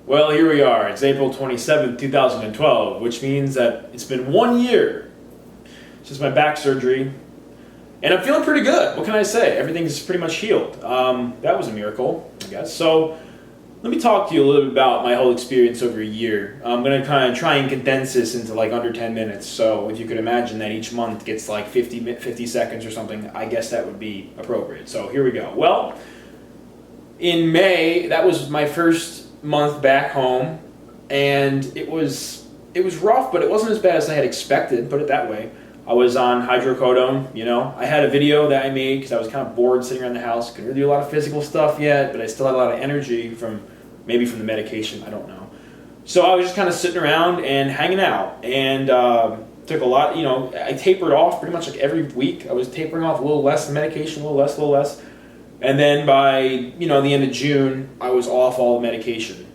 Well, here we are. It's April 27th, 2012, which means that it's been 1 year since my back surgery, and I'm feeling pretty good. What can I say? Everything's pretty much healed. That was a miracle, I guess. So let me talk to you a little bit about my whole experience over a year. I'm going to kind of try and condense this into like under 10 minutes. So if you could imagine that each month gets like 50 seconds or something, I guess that would be appropriate. So here we go. Well, in May, that was my first month back home, and it was rough, but it wasn't as bad as I had expected, put it that way. I was on hydrocodone, I had a video that I made because I was kind of bored sitting around the house. Couldn't really do a lot of physical stuff yet, but I still had a lot of energy from the medication, I don't know. So I was just kind of sitting around and hanging out, and took a lot, I tapered off pretty much like every week. I was tapering off a little less medication, a little less. And then by, the end of June, I was off all the medication.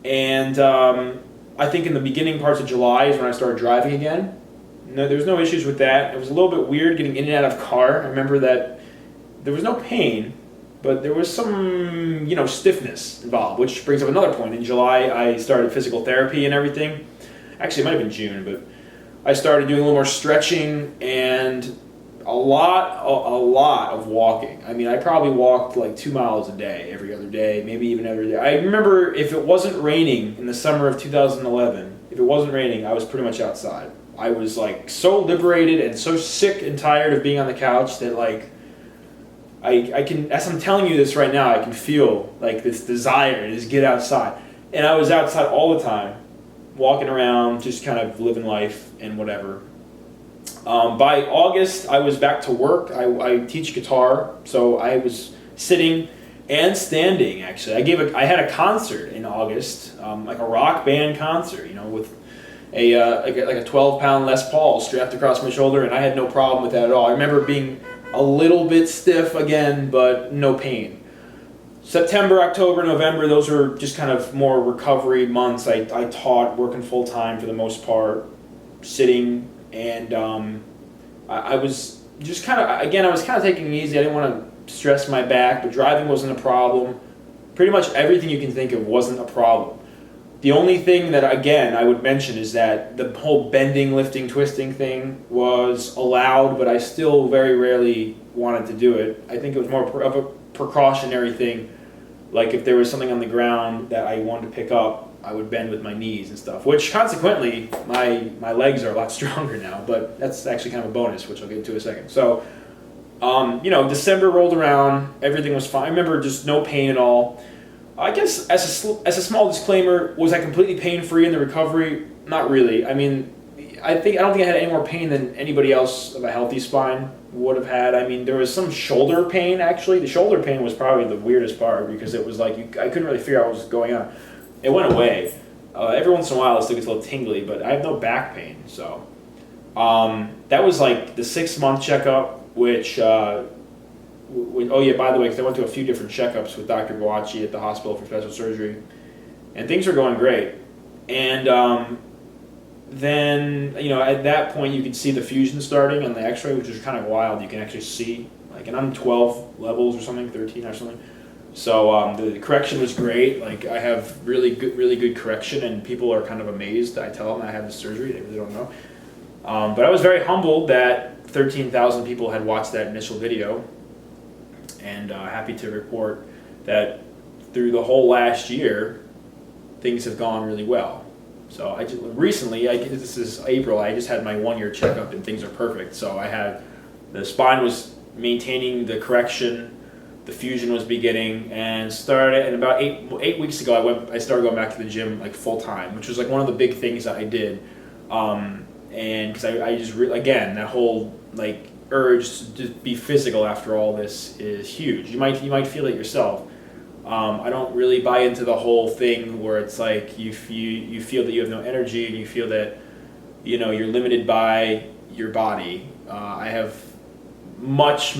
And I think in the beginning parts of July is when I started driving again. No, there was no issues with that. It was a little bit weird getting in and out of car. I remember that there was no pain, but there was some, stiffness involved, which brings up another point. In July, I started physical therapy and everything. Actually, it might have been June, but I started doing a little more stretching and a lot of walking. I mean, I probably walked like 2 miles a day, every other day, maybe even every day. I remember if it wasn't raining in the summer of 2011, if it wasn't raining, I was pretty much outside. I was like so liberated and so sick and tired of being on the couch that like, I can, as I'm telling you this right now, I can feel like this desire to just get outside. And I was outside all the time, walking around, just kind of living life and whatever. By August, I was back to work. I teach guitar, so I was sitting and standing. Actually, I had a concert in August, like a rock band concert, with a like a 12-pound Les Paul strapped across my shoulder, and I had no problem with that at all. I remember being a little bit stiff again, but no pain. September, October, November, those were just kind of more recovery months. I taught, working full time for the most part, sitting. And I was just kind of, again, I was kind of taking it easy. I didn't want to stress my back, but driving wasn't a problem. Pretty much everything you can think of wasn't a problem. The only thing that, again, I would mention is that the whole bending, lifting, twisting thing was allowed, but I still very rarely wanted to do it. I think it was more of a precautionary thing. Like if there was something on the ground that I wanted to pick up, I would bend with my knees and stuff, which consequently my legs are a lot stronger now, but that's actually kind of a bonus, which I'll get into in a second. So, December rolled around, everything was fine. I remember just no pain at all. I guess as a small disclaimer, was I completely pain-free in the recovery? Not really. I mean, I don't think I had any more pain than anybody else of a healthy spine would have had. I mean, there was some shoulder pain, actually. The shoulder pain was probably the weirdest part because it was like I couldn't really figure out what was going on. It went away. Every once in a while it still gets a little tingly, but I have no back pain. So that was like the 6-month checkup, which, oh yeah, by the way, because I went to a few different checkups with Dr. Guacci at the hospital for special surgery, and things were going great. And then, at that point you could see the fusion starting on the x-ray, which is kind of wild. You can actually see, like, and I'm 12 levels or something, 13 or something. So the correction was great. Like I have really good correction, and people are kind of amazed that I tell them I have the surgery. They really don't know. But I was very humbled that 13,000 people had watched that initial video, and happy to report that through the whole last year, things have gone really well. So this is April, I just had my 1-year checkup, and things are perfect. So the spine was maintaining the correction. The fusion was beginning, and about eight weeks ago, I started going back to the gym like full time, which was like one of the big things that I did. And because I just again, that whole like urge to be physical after all this is huge. You might feel it yourself. I don't really buy into the whole thing where it's like you feel that you have no energy and you feel that you're limited by your body. I have a much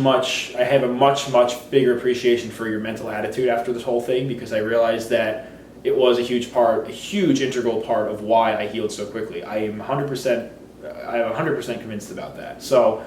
bigger appreciation for your mental attitude after this whole thing, because I realized that it was a huge integral part of why I healed so quickly. I'm 100% convinced about that. So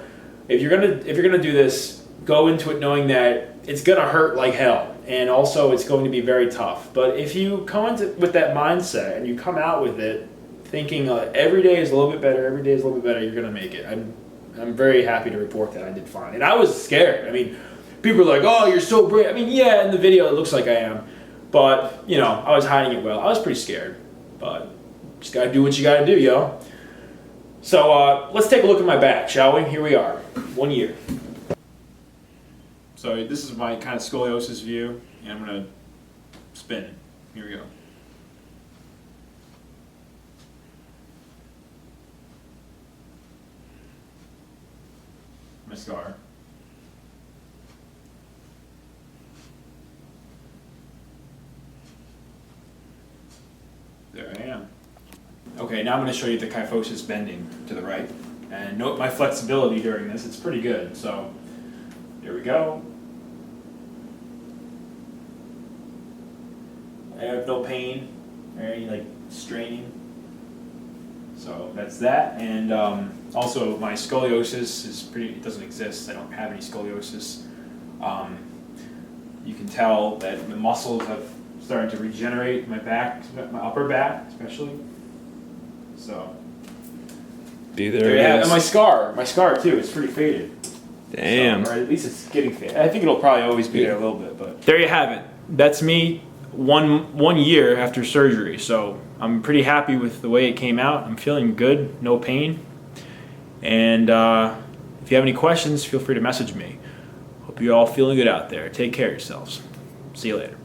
if you're gonna do this, go into it knowing that it's gonna hurt like hell, and also it's going to be very tough. But if you come into with that mindset and you come out with it thinking every day is a little bit better, every day is a little bit better, you're gonna make it. I'm very happy to report that I did fine, and I was scared. I mean, people are like, "Oh, you're so brave." I mean, yeah, in the video it looks like I am, but you know, I was hiding it well. I was pretty scared, but just gotta do what you gotta do, yo. So let's take a look at my back, shall we? Here we are, 1 year. So this is my kind of scoliosis view, and I'm gonna spin it. Here we go. My scar. There I am. Okay, now I'm going to show you the kyphosis bending to the right. And note my flexibility during this, it's pretty good. So, here we go. I have no pain or any like straining. So that's that. And also my scoliosis is it doesn't exist. I don't have any scoliosis. You can tell that the muscles have started to regenerate, my back, my upper back especially. So there it is. And my scar too, it's pretty faded. Damn. So, or at least it's getting faded. I think it'll probably always be there a little bit, but there you have it. That's me one year after surgery. So I'm pretty happy with the way it came out. I'm feeling good, no pain. And if you have any questions, feel free to message me. Hope you're all feeling good out there. Take care of yourselves. See you later.